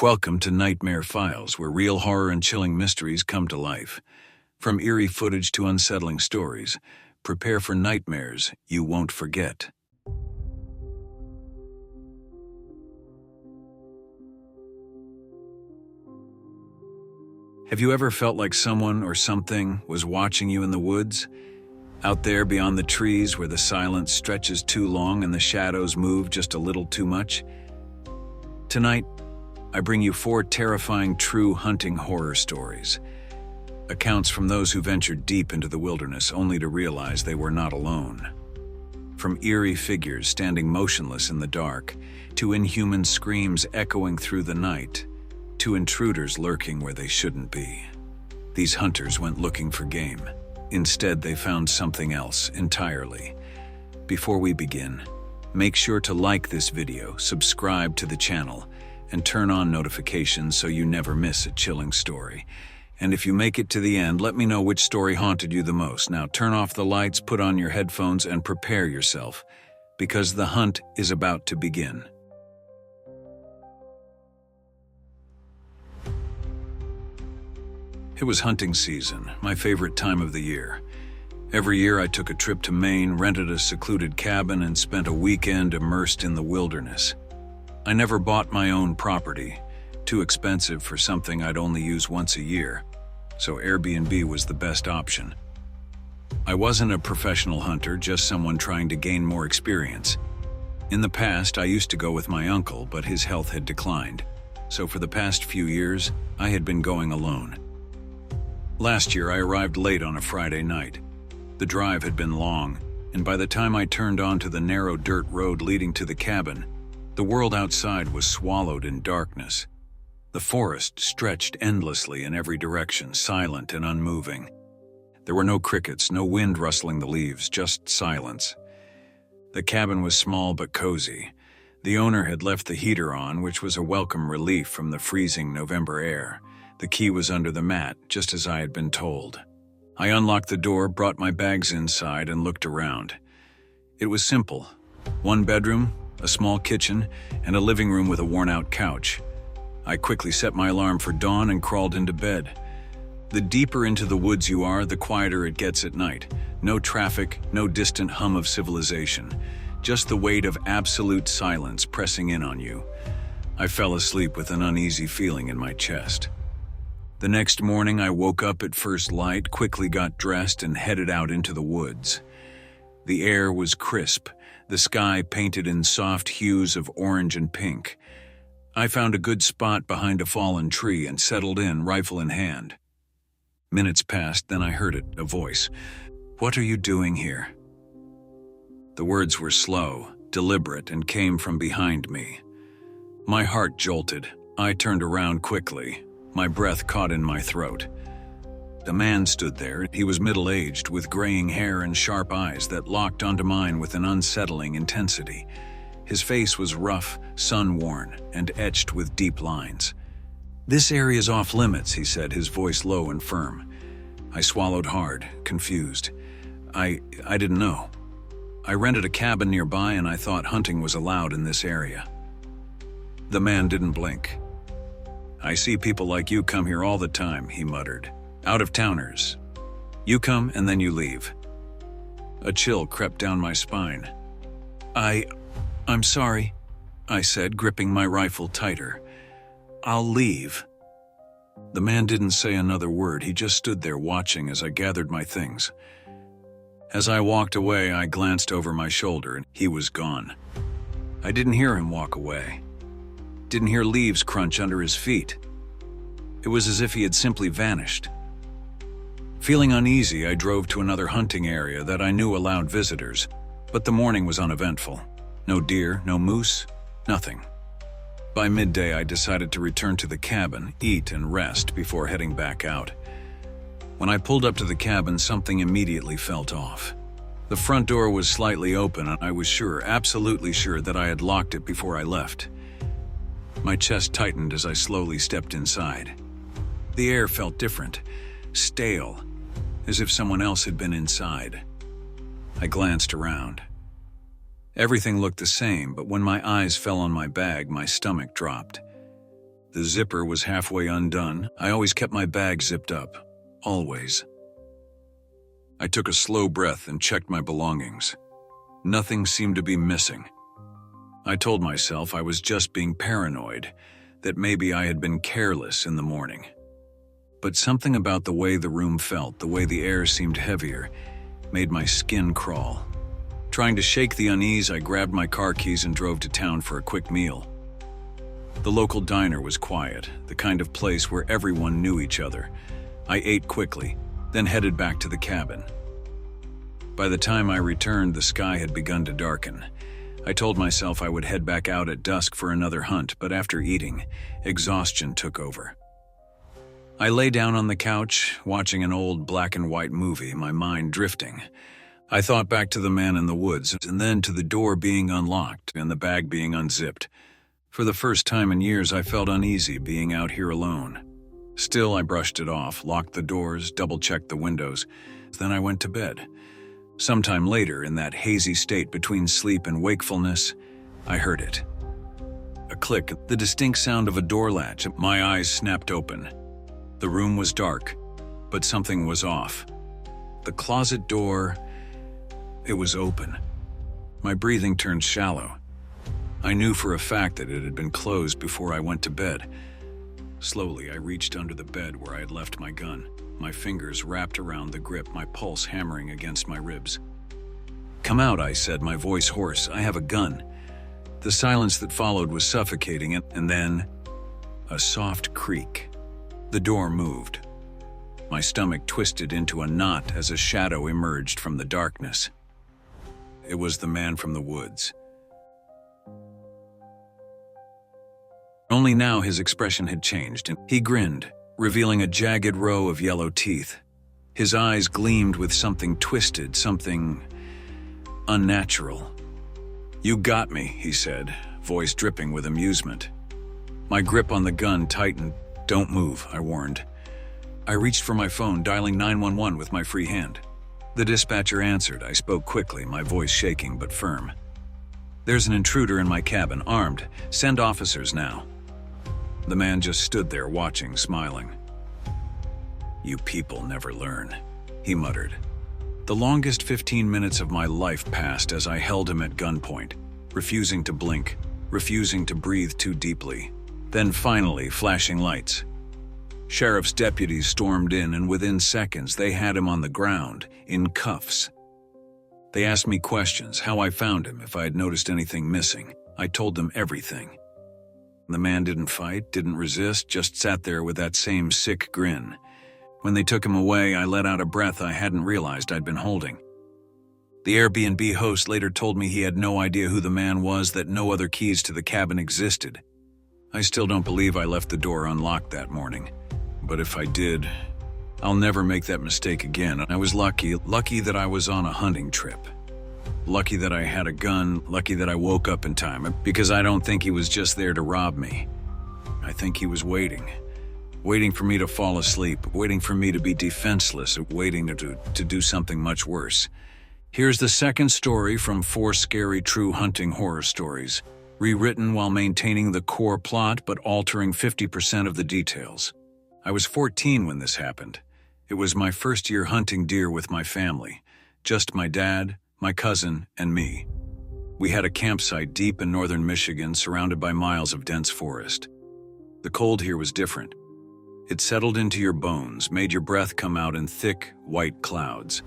Welcome to Nightmare Files, where real horror and chilling mysteries come to life. From eerie footage to unsettling stories, prepare for nightmares you won't forget. Have you ever felt like someone or something was watching you in the woods? Out there beyond the trees where the silence stretches too long and the shadows move just a little too much? Tonight, I bring you 4 terrifying true hunting horror stories. Accounts from those who ventured deep into the wilderness only to realize they were not alone. From eerie figures standing motionless in the dark, to inhuman screams echoing through the night, to intruders lurking where they shouldn't be. These hunters went looking for game. Instead, they found something else entirely. Before we begin, make sure to like this video, subscribe to the channel, and turn on notifications so you never miss a chilling story. And if you make it to the end, let me know which story haunted you the most. Now turn off the lights, put on your headphones, and prepare yourself, because the hunt is about to begin. It was hunting season, my favorite time of the year. Every year I took a trip to Maine, rented a secluded cabin, and spent a weekend immersed in the wilderness. I never bought my own property, too expensive for something I'd only use once a year, so Airbnb was the best option. I wasn't a professional hunter, just someone trying to gain more experience. In the past, I used to go with my uncle, but his health had declined, so for the past few years, I had been going alone. Last year, I arrived late on a Friday night. The drive had been long, and by the time I turned onto the narrow dirt road leading to the cabin, the world outside was swallowed in darkness. The forest stretched endlessly in every direction, silent and unmoving. There were no crickets, no wind rustling the leaves, just silence. The cabin was small but cozy. The owner had left the heater on, which was a welcome relief from the freezing November air. The key was under the mat, just as I had been told. I unlocked the door, brought my bags inside, and looked around. It was simple. 1 bedroom, a small kitchen, and a living room with a worn-out couch. I quickly set my alarm for dawn and crawled into bed. The deeper into the woods you are, the quieter it gets at night. No traffic, no distant hum of civilization. Just the weight of absolute silence pressing in on you. I fell asleep with an uneasy feeling in my chest. The next morning, I woke up at first light, quickly got dressed, and headed out into the woods. The air was crisp, the sky painted in soft hues of orange and pink. I found a good spot behind a fallen tree and settled in, rifle in hand. Minutes passed, then I heard it, a voice. "What are you doing here?" The words were slow, deliberate, and came from behind me. My heart jolted. I turned around quickly, my breath caught in my throat. The man stood there. He was middle-aged, with graying hair and sharp eyes that locked onto mine with an unsettling intensity. His face was rough, sun-worn, and etched with deep lines. "This area's off limits," he said, his voice low and firm. I swallowed hard, confused. I didn't know. I rented a cabin nearby and I thought hunting was allowed in this area. The man didn't blink. "I see people like you come here all the time," he muttered. "Out-of-towners. You come and then you leave." A chill crept down my spine. I'm sorry," I said, gripping my rifle tighter. "I'll leave." The man didn't say another word. He just stood there watching as I gathered my things. As I walked away, I glanced over my shoulder and he was gone. I didn't hear him walk away. Didn't hear leaves crunch under his feet. It was as if he had simply vanished. Feeling uneasy, I drove to another hunting area that I knew allowed visitors, but the morning was uneventful. No deer, no moose, nothing. By midday, I decided to return to the cabin, eat, and rest before heading back out. When I pulled up to the cabin, something immediately felt off. The front door was slightly open, and I was sure, absolutely sure, that I had locked it before I left. My chest tightened as I slowly stepped inside. The air felt different, stale, as if someone else had been inside. I glanced around. Everything looked the same, but when my eyes fell on my bag, my stomach dropped. The zipper was halfway undone. I always kept my bag zipped up. Always. I took a slow breath and checked my belongings. Nothing seemed to be missing. I told myself I was just being paranoid, that maybe I had been careless in the morning. But something about the way the room felt, the way the air seemed heavier, made my skin crawl. Trying to shake the unease, I grabbed my car keys and drove to town for a quick meal. The local diner was quiet, the kind of place where everyone knew each other. I ate quickly, then headed back to the cabin. By the time I returned, the sky had begun to darken. I told myself I would head back out at dusk for another hunt, but after eating, exhaustion took over. I lay down on the couch, watching an old black and white movie, my mind drifting. I thought back to the man in the woods, and then to the door being unlocked and the bag being unzipped. For the first time in years, I felt uneasy being out here alone. Still, I brushed it off, locked the doors, double-checked the windows. Then I went to bed. Sometime later, in that hazy state between sleep and wakefulness, I heard it. A click, the distinct sound of a door latch. My eyes snapped open. The room was dark, but something was off. The closet door, it was open. My breathing turned shallow. I knew for a fact that it had been closed before I went to bed. Slowly, I reached under the bed where I had left my gun, my fingers wrapped around the grip, my pulse hammering against my ribs. "Come out," I said, my voice hoarse. "I have a gun." The silence that followed was suffocating, and then a soft creak. The door moved. My stomach twisted into a knot as a shadow emerged from the darkness. It was the man from the woods. Only now his expression had changed, and he grinned, revealing a jagged row of yellow teeth. His eyes gleamed with something twisted, something unnatural. "You got me," he said, voice dripping with amusement. My grip on the gun tightened. "Don't move," I warned. I reached for my phone, dialing 911 with my free hand. The dispatcher answered. I spoke quickly, my voice shaking but firm. "There's an intruder in my cabin, armed. Send officers now." The man just stood there watching, smiling. "You people never learn," he muttered. The longest 15 minutes of my life passed as I held him at gunpoint, refusing to blink, refusing to breathe too deeply. Then finally, flashing lights. Sheriff's deputies stormed in, and within seconds they had him on the ground, in cuffs. They asked me questions, how I found him, if I had noticed anything missing. I told them everything. The man didn't fight, didn't resist, just sat there with that same sick grin. When they took him away, I let out a breath I hadn't realized I'd been holding. The Airbnb host later told me he had no idea who the man was, that no other keys to the cabin existed. I still don't believe I left the door unlocked that morning. But if I did, I'll never make that mistake again. I was lucky that I was on a hunting trip. Lucky that I had a gun, lucky that I woke up in time, because I don't think he was just there to rob me. I think he was waiting for me to fall asleep, waiting for me to be defenseless, waiting to do something much worse. Here's the second story from 4 scary true hunting horror stories, rewritten while maintaining the core plot but altering 50% of the details. I was 14 when this happened. It was my first year hunting deer with my family, just my dad, my cousin, and me. We had a campsite deep in northern Michigan surrounded by miles of dense forest. The cold here was different. It settled into your bones, made your breath come out in thick, white clouds.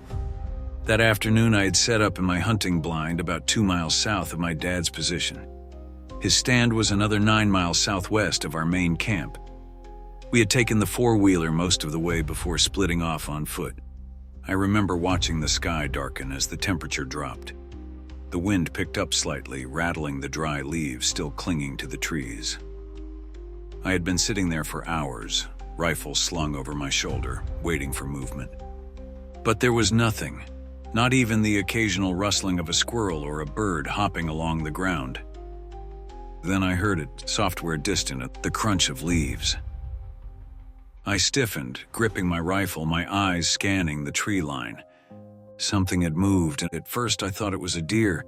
That afternoon, I had set up in my hunting blind about 2 miles south of my dad's position. His stand was another 9 miles southwest of our main camp. We had taken the 4-wheeler most of the way before splitting off on foot. I remember watching the sky darken as the temperature dropped. The wind picked up slightly, rattling the dry leaves still clinging to the trees. I had been sitting there for hours, rifle slung over my shoulder, waiting for movement. But there was nothing, not even the occasional rustling of a squirrel or a bird hopping along the ground. Then I heard it, software distant, the crunch of leaves. I stiffened, gripping my rifle, my eyes scanning the tree line. Something had moved, and at first I thought it was a deer.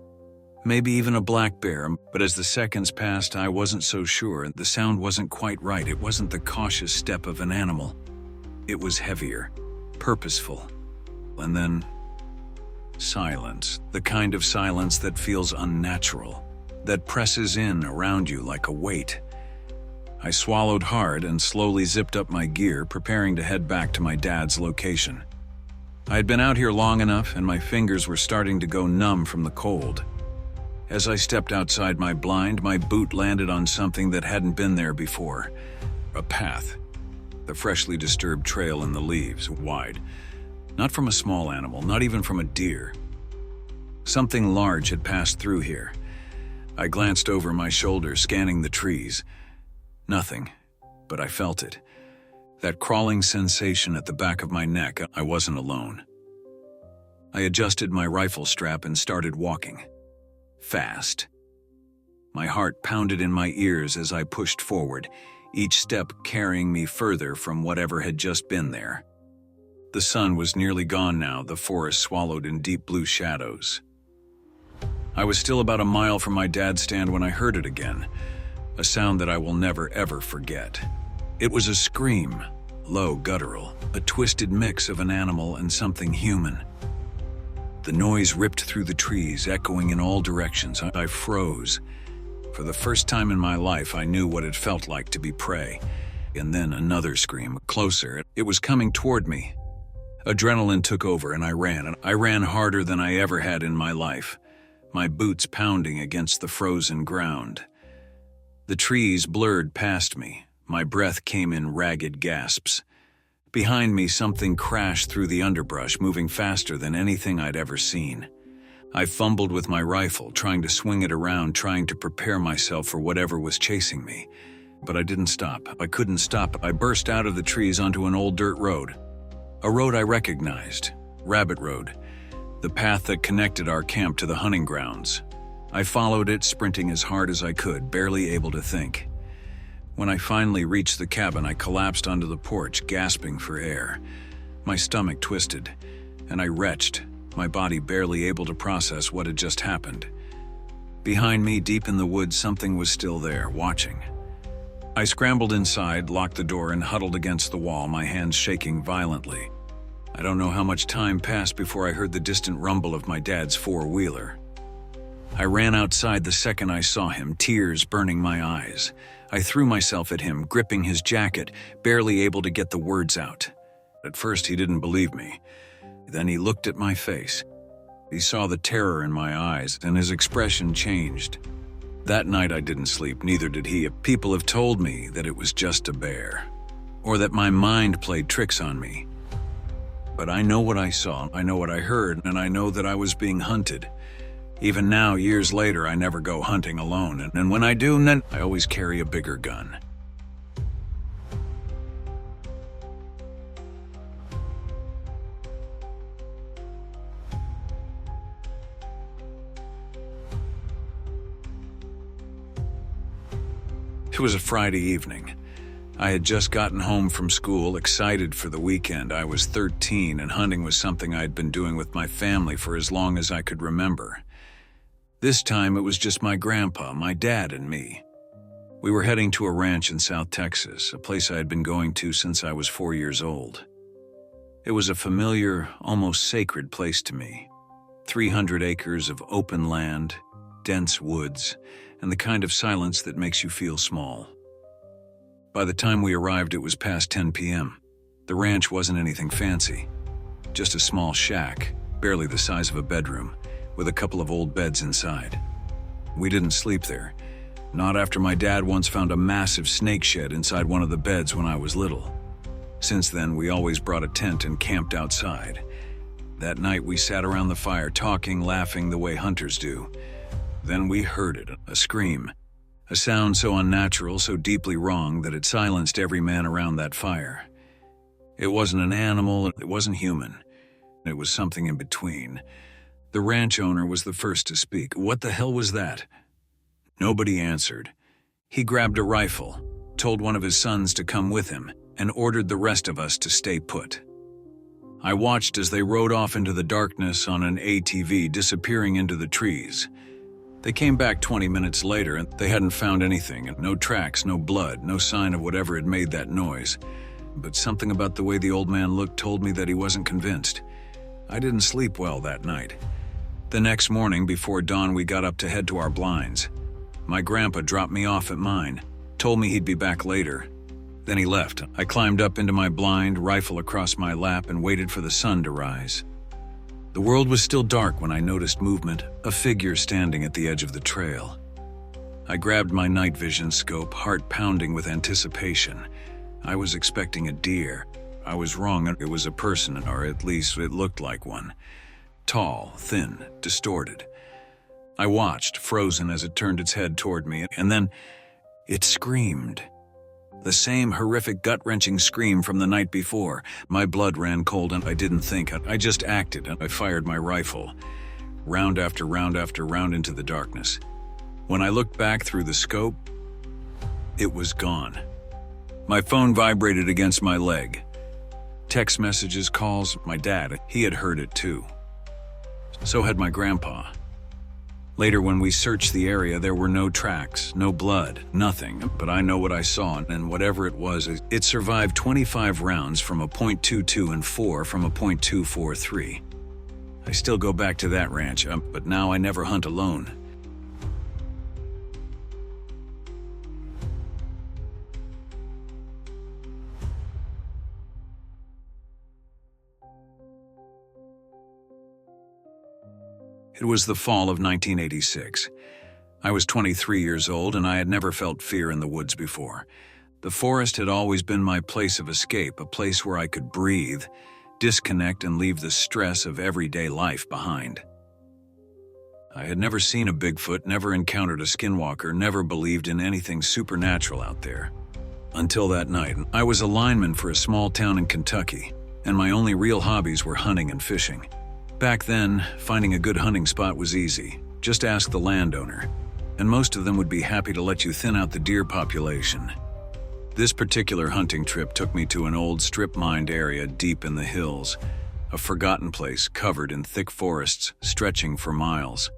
maybe even a black bear, but as the seconds passed, I wasn't so sure. The sound wasn't quite right. It wasn't the cautious step of an animal. It was heavier, purposeful. And then silence, the kind of silence that feels unnatural, that presses in around you like a weight. I swallowed hard and slowly zipped up my gear, preparing to head back to my dad's location. I had been out here long enough, and my fingers were starting to go numb from the cold. As I stepped outside my blind, my boot landed on something that hadn't been there before. A path. The freshly disturbed trail in the leaves, wide. Not from a small animal, not even from a deer. Something large had passed through here. I glanced over my shoulder, scanning the trees. Nothing, but I felt it. That crawling sensation at the back of my neck. I wasn't alone. I adjusted my rifle strap and started walking. Fast. My heart pounded in my ears as I pushed forward, each step carrying me further from whatever had just been there. The sun was nearly gone now, the forest swallowed in deep blue shadows. I was still about a mile from my dad's stand when I heard it again, a sound that I will never ever forget. It was a scream, low, guttural, a twisted mix of an animal and something human. The noise ripped through the trees, echoing in all directions. I froze. For the first time in my life, I knew what it felt like to be prey. And then another scream, closer. It was coming toward me. Adrenaline took over and I ran harder than I ever had in my life, my boots pounding against the frozen ground. The trees blurred past me. My breath came in ragged gasps. Behind me, something crashed through the underbrush, moving faster than anything I'd ever seen. I fumbled with my rifle, trying to swing it around, trying to prepare myself for whatever was chasing me. But I didn't stop. I couldn't stop. I burst out of the trees onto an old dirt road. A road I recognized, Rabbit Road, the path that connected our camp to the hunting grounds. I followed it, sprinting as hard as I could, barely able to think. When I finally reached the cabin, I collapsed onto the porch, gasping for air. My stomach twisted, and I retched, my body barely able to process what had just happened. Behind me, deep in the woods, something was still there, watching. I scrambled inside, locked the door, and huddled against the wall, my hands shaking violently. I don't know how much time passed before I heard the distant rumble of my dad's four-wheeler. I ran outside the second I saw him, tears burning my eyes. I threw myself at him, gripping his jacket, barely able to get the words out. At first, he didn't believe me. Then he looked at my face. He saw the terror in my eyes, and his expression changed. That night I didn't sleep, neither did he. People have told me that it was just a bear, or that my mind played tricks on me. But I know what I saw, I know what I heard, and I know that I was being hunted. Even now, years later, I never go hunting alone, and when I do, then I always carry a bigger gun. It was a Friday evening. I had just gotten home from school, excited for the weekend. I was 13, and hunting was something I had been doing with my family for as long as I could remember. This time, it was just my grandpa, my dad, and me. We were heading to a ranch in South Texas, a place I had been going to since I was 4 years old. It was a familiar, almost sacred place to me. 300 acres of open land, dense woods, and the kind of silence that makes you feel small. By the time we arrived, it was past 10 p.m. The ranch wasn't anything fancy, just a small shack, barely the size of a bedroom, with a couple of old beds inside. We didn't sleep there, not after my dad once found a massive snake shed inside one of the beds when I was little. Since then, we always brought a tent and camped outside. That night, we sat around the fire, talking, laughing the way hunters do. Then we heard it, a scream. A sound so unnatural, so deeply wrong, that it silenced every man around that fire. It wasn't an animal, it wasn't human. It was something in between. The ranch owner was the first to speak. What the hell was that? Nobody answered. He grabbed a rifle, told one of his sons to come with him, and ordered the rest of us to stay put. I watched as they rode off into the darkness on an ATV, disappearing into the trees. They came back 20 minutes later and they hadn't found anything, no tracks, no blood, no sign of whatever had made that noise. But something about the way the old man looked told me that he wasn't convinced. I didn't sleep well that night. The next morning before dawn, we got up to head to our blinds. My grandpa dropped me off at mine, told me he'd be back later. Then he left. I climbed up into my blind, rifle across my lap, and waited for the sun to rise. The world was still dark when I noticed movement, a figure standing at the edge of the trail. I grabbed my night vision scope, heart pounding with anticipation. I was expecting a deer. I was wrong, it was a person, or at least it looked like one. Tall, thin, distorted. I watched, frozen as it turned its head toward me, and then it screamed. The same horrific, gut-wrenching scream from the night before. My blood ran cold and I didn't think. I just acted and I fired my rifle. Round after round after round into the darkness. When I looked back through the scope, it was gone. My phone vibrated against my leg. Text messages, calls, my dad, he had heard it too. So had my grandpa. Later, when we searched the area, there were no tracks, no blood, nothing. But I know what I saw, and whatever it was, it survived 25 rounds from a .22 and 4 from a .243. I still go back to that ranch, but now I never hunt alone. It was the fall of 1986. I was 23 years old and I had never felt fear in the woods before. The forest had always been my place of escape, a place where I could breathe, disconnect, and leave the stress of everyday life behind. I had never seen a Bigfoot, never encountered a skinwalker, never believed in anything supernatural out there. Until that night, I was a lineman for a small town in Kentucky, and my only real hobbies were hunting and fishing. Back then, finding a good hunting spot was easy. Just ask the landowner, and most of them would be happy to let you thin out the deer population. This particular hunting trip took me to an old strip-mined area deep in the hills, a forgotten place covered in thick forests stretching for miles.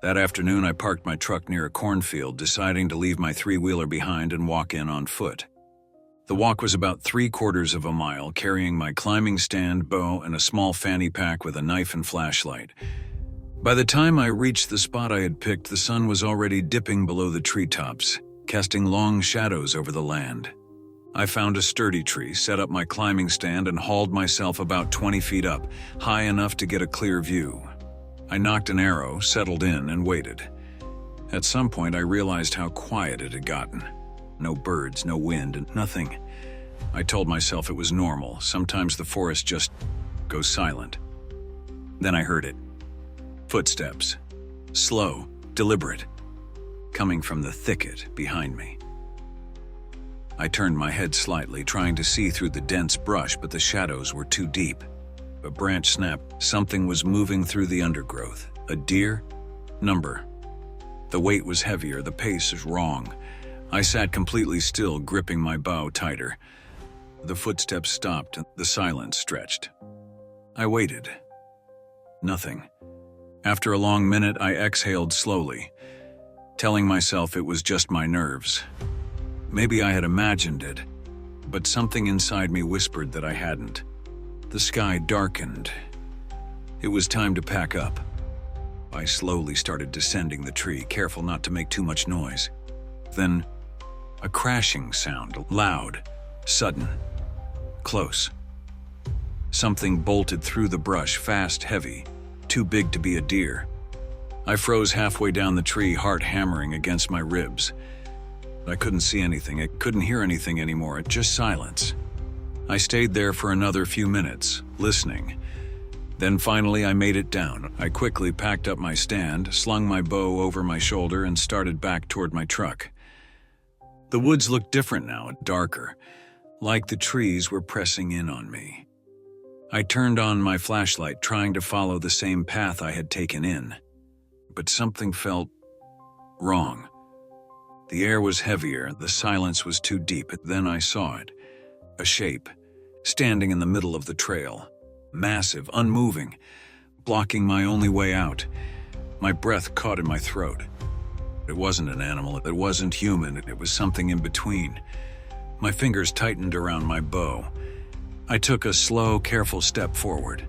That afternoon, I parked my truck near a cornfield, deciding to leave my three-wheeler behind and walk in on foot. The walk was about 3/4 of a mile, carrying my climbing stand, bow, and a small fanny pack with a knife and flashlight. By the time I reached the spot I had picked, the sun was already dipping below the treetops, casting long shadows over the land. I found a sturdy tree, set up my climbing stand, and hauled myself about 20 feet up, high enough to get a clear view. I knocked an arrow, settled in, and waited. At some point, I realized how quiet it had gotten. No birds, no wind, and nothing. I told myself it was normal. Sometimes the forest just goes silent. Then I heard it. Footsteps. Slow, deliberate. Coming from the thicket behind me. I turned my head slightly, trying to see through the dense brush, but the shadows were too deep. A branch snapped. Something was moving through the undergrowth. A deer? Number. The weight was heavier, the pace was wrong. I sat completely still, gripping my bow tighter. The footsteps stopped and the silence stretched. I waited. Nothing. After a long minute, I exhaled slowly, telling myself it was just my nerves. Maybe I had imagined it, but something inside me whispered that I hadn't. The sky darkened. It was time to pack up. I slowly started descending the tree, careful not to make too much noise. Then, a crashing sound, loud, sudden, close. Something bolted through the brush, fast, heavy, too big to be a deer. I froze halfway down the tree, heart hammering against my ribs. I couldn't see anything, I couldn't hear anything anymore, just silence. I stayed there for another few minutes, listening. Then finally I made it down. I quickly packed up my stand, slung my bow over my shoulder, and started back toward my truck. The woods looked different now, darker, like the trees were pressing in on me. I turned on my flashlight, trying to follow the same path I had taken in. But something felt wrong. The air was heavier, the silence was too deep. Then I saw it. A shape, standing in the middle of the trail. Massive, unmoving, blocking my only way out. My breath caught in my throat. It wasn't an animal, it wasn't human, it was something in between. My fingers tightened around my bow. I took a slow, careful step forward.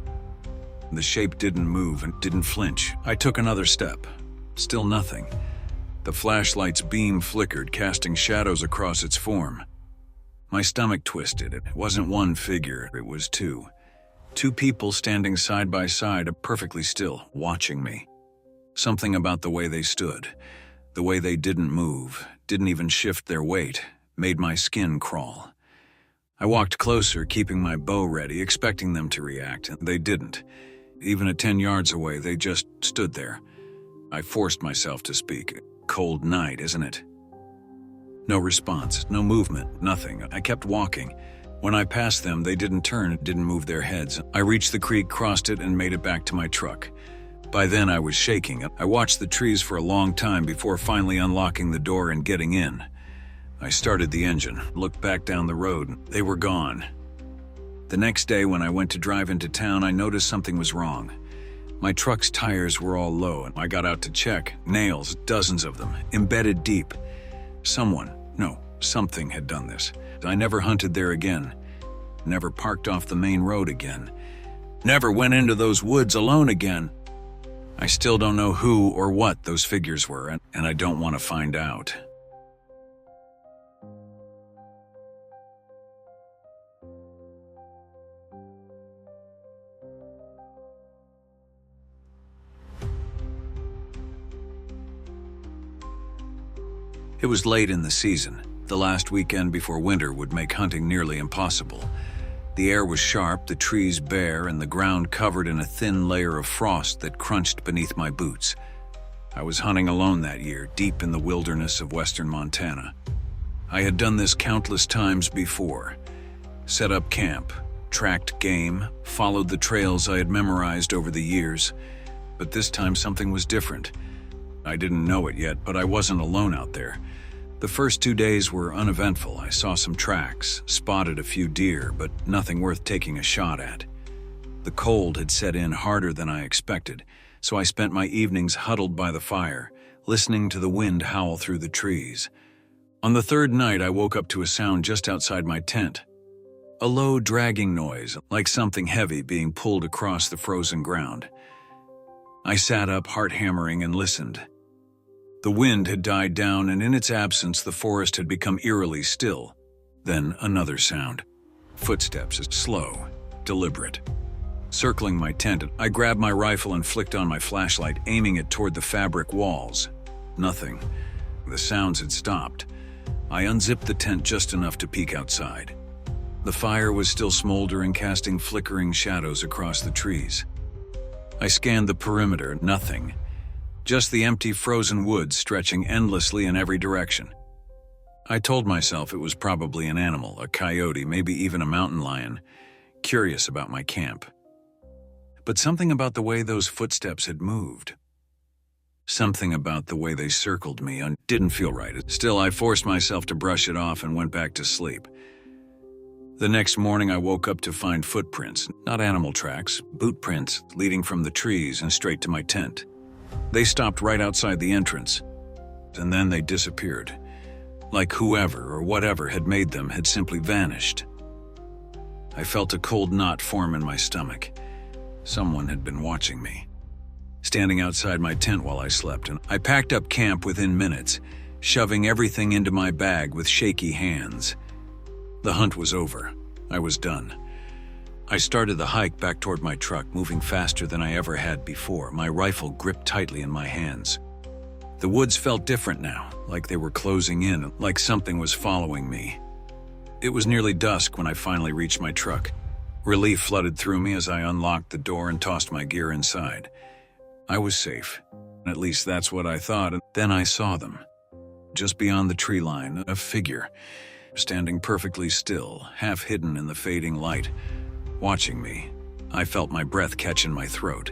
The shape didn't move and didn't flinch. I took another step. Still nothing. The flashlight's beam flickered, casting shadows across its form. My stomach twisted. It wasn't one figure, it was two. Two people standing side by side, perfectly still, watching me. Something about the way they stood, the way they didn't move, didn't even shift their weight, made my skin crawl. I walked closer, keeping my bow ready, expecting them to react, and they didn't. Even at 10 yards away, they just stood there. I forced myself to speak. Cold night, isn't it? No response, no movement, nothing. I kept walking. When I passed them, they didn't turn, didn't move their heads. I reached the creek, crossed it, and made it back to my truck. By then, I was shaking. I watched the trees for a long time before finally unlocking the door and getting in. I started the engine, looked back down the road. They were gone. The next day, when I went to drive into town, I noticed something was wrong. My truck's tires were all low, and I got out to check. Nails, dozens of them, embedded deep. Something had done this. I never hunted there again. Never parked off the main road again. Never went into those woods alone again. I still don't know who or what those figures were, and I don't want to find out. It was late in the season, the last weekend before winter would make hunting nearly impossible. The air was sharp, the trees bare, and the ground covered in a thin layer of frost that crunched beneath my boots. I was hunting alone that year, deep in the wilderness of western Montana. I had done this countless times before. Set up camp, tracked game, followed the trails I had memorized over the years. But this time something was different. I didn't know it yet, but I wasn't alone out there. The first 2 days were uneventful. I saw some tracks, spotted a few deer, but nothing worth taking a shot at. The cold had set in harder than I expected, so I spent my evenings huddled by the fire, listening to the wind howl through the trees. On the third night, I woke up to a sound just outside my tent. A low, dragging noise, like something heavy being pulled across the frozen ground. I sat up, heart hammering, and listened. The wind had died down, and in its absence, the forest had become eerily still. Then another sound. Footsteps, slow, deliberate. Circling my tent, I grabbed my rifle and flicked on my flashlight, aiming it toward the fabric walls. Nothing. The sounds had stopped. I unzipped the tent just enough to peek outside. The fire was still smoldering, casting flickering shadows across the trees. I scanned the perimeter, nothing. Just the empty frozen woods stretching endlessly in every direction. I told myself it was probably an animal, a coyote, maybe even a mountain lion, curious about my camp. But something about the way those footsteps had moved. Something about the way they circled me didn't feel right. Still, I forced myself to brush it off and went back to sleep. The next morning, I woke up to find footprints, not animal tracks, boot prints leading from the trees and straight to my tent. They stopped right outside the entrance, and then they disappeared. Like whoever or whatever had made them had simply vanished. I felt a cold knot form in my stomach. Someone had been watching me. Standing outside my tent while I slept, and I packed up camp within minutes, shoving everything into my bag with shaky hands. The hunt was over. I was done. I started the hike back toward my truck, moving faster than I ever had before, my rifle gripped tightly in my hands. The woods felt different now, like they were closing in, like something was following me. It was nearly dusk when I finally reached my truck. Relief flooded through me as I unlocked the door and tossed my gear inside. I was safe. At least that's what I thought, and then I saw them. Just beyond the tree line, a figure, standing perfectly still, half hidden in the fading light. Watching me, I felt my breath catch in my throat.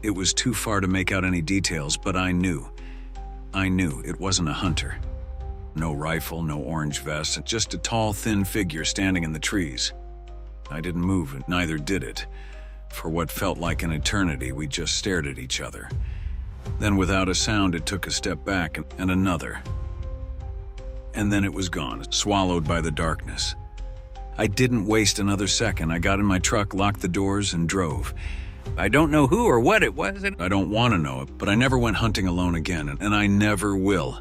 It was too far to make out any details, but I knew it wasn't a hunter. No rifle, no orange vest, just a tall, thin figure standing in the trees. I didn't move, and neither did it. For what felt like an eternity, we just stared at each other. Then without a sound, it took a step back and another. And then it was gone, swallowed by the darkness. I didn't waste another second. I got in my truck, locked the doors, and drove. I don't know who or what it was. I don't want to know it, but I never went hunting alone again, and I never will.